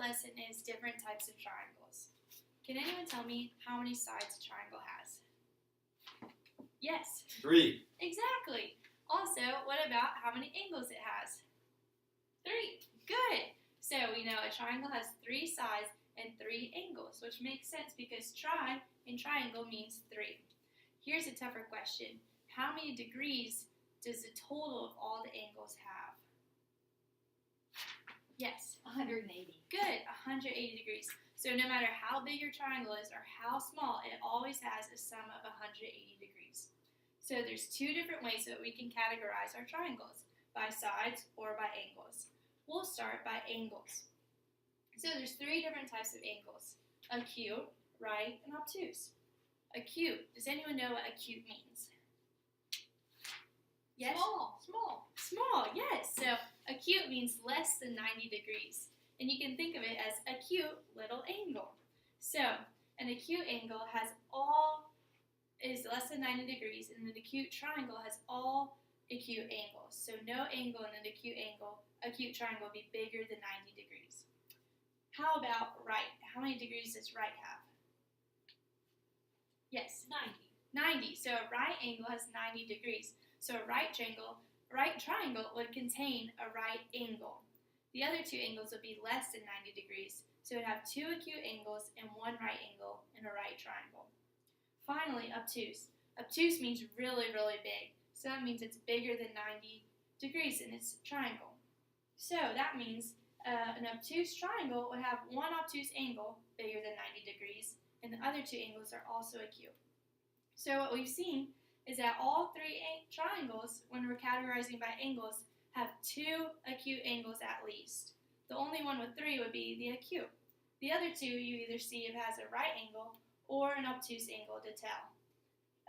lesson is different types of triangles. Can anyone tell me how many sides a triangle has? Yes. 3. Exactly. Also, what about how many angles it has? 3. Good. So we know a triangle has 3 sides and 3 angles, which makes sense because tri in triangle means 3. Here's a tougher question. How many degrees does the total of all the angles have? Yes. 180. Good. 180 degrees. So no matter how big your triangle is or how small, it always has a sum of 180 degrees. So there's 2 different ways that we can categorize our triangles, by sides or by angles. We'll start by angles. So there's 3 different types of angles: acute, right, and obtuse. Acute. Does anyone know what acute means? Yes? Small. Small, yes. So acute means less than 90 degrees. And you can think of it as a cute little angle. So an acute angle is less than 90 degrees, and an acute triangle has all acute angles. So no angle in an acute triangle will be bigger than 90 degrees. How about right? How many degrees does right have? Yes? 90. So a right angle has 90 degrees. So a right triangle would contain a right angle. The other 2 angles would be less than 90 degrees. So it would have 2 acute angles and 1 right angle in a right triangle. Finally, obtuse. Obtuse means really, really big. So that means it's bigger than 90 degrees in its triangle. So that means an obtuse triangle would have 1 obtuse angle bigger than 90 degrees, and the other 2 angles are also acute. So what we've seen is that all 3 triangles, when we're categorizing by angles, have 2 acute angles at least. The only one with 3 would be the acute. The other 2 you either see if it has a right angle or an obtuse angle to tell.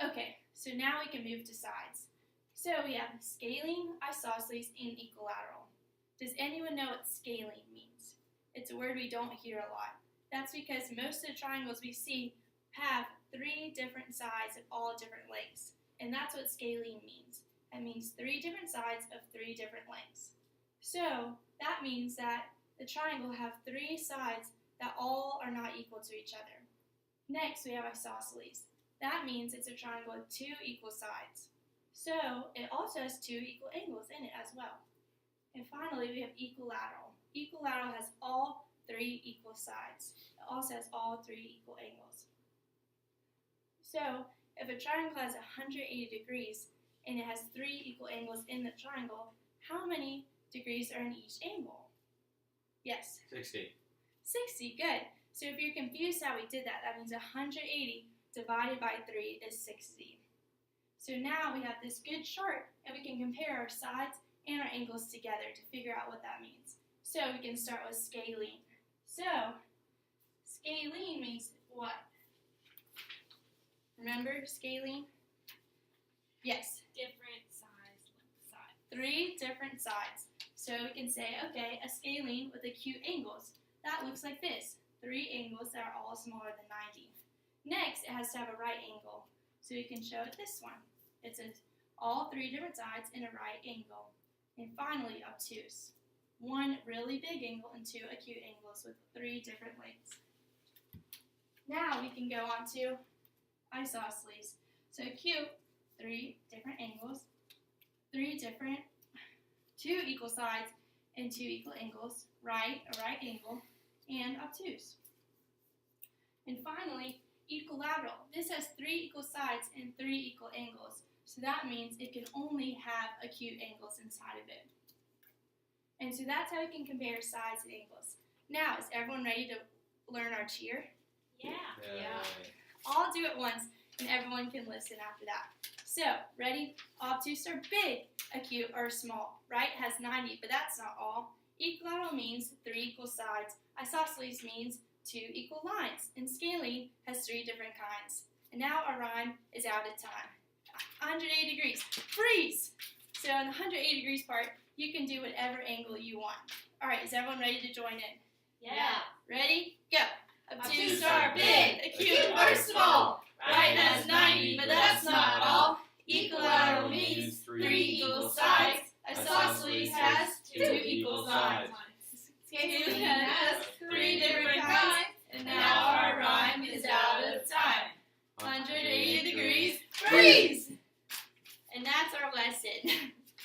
Okay, so now we can move to sides. So we have scalene, isosceles, and equilateral. Does anyone know what scalene means? It's a word we don't hear a lot. That's because most of the triangles we see have 3 different sides of all different lengths. And that's what scalene means. That means 3 different sides of 3 different lengths. So that means that the triangle have 3 sides that all are not equal to each other. Next, we have isosceles. That means it's a triangle with 2 equal sides. So it also has 2 equal angles in it as well. And finally, we have equilateral. Equilateral has all 3 equal sides. It also has all 3 equal angles. So if a triangle has 180 degrees and it has 3 equal angles in the triangle, how many degrees are in each angle? Yes? 60. 60, good. So if you're confused how we did that, that means 180 divided by 3 is 60. So now we have this good chart, and we can compare our sides and our angles together to figure out what that means. So we can start with scalene. So scalene means what? Remember scalene? Yes. Different size. 3 different sides. So we can say, okay, a scalene with acute angles. That looks like this. 3 angles that are all smaller than 90. Next, it has to have a right angle. So you can show it this one. It says all 3 different sides in a right angle. And finally, obtuse. 1 really big angle and 2 acute angles with 3 different lengths. Now we can go on to isosceles. So acute, 3 different angles, 2 equal sides and 2 equal angles, right, a right angle, and obtuse. And finally, equilateral. This has 3 equal sides and 3 equal angles. So that means it can only have acute angles inside of it. And so that's how we can compare sides and angles. Now, is everyone ready to learn our cheer? Yeah. I'll do it once, and everyone can listen after that. So, ready? Obtuse are big, acute are small. Right has 90, but that's not all. Equilateral means 3 equal sides. Isosceles means 2 equal lines. And scalene has 3 different kinds. And now our rhyme is out of time. 180 degrees. Freeze! So in the 180 degrees part, you can do whatever angle you want. All right, is everyone ready to join in? Yeah. Ready? Go! Obtuse are big, acute are small. Right has 90, but that's not all. Equilateral means 3 equal sides. Isosceles has 2 equal sides. Scalene has 3 degrees. And that's our lesson.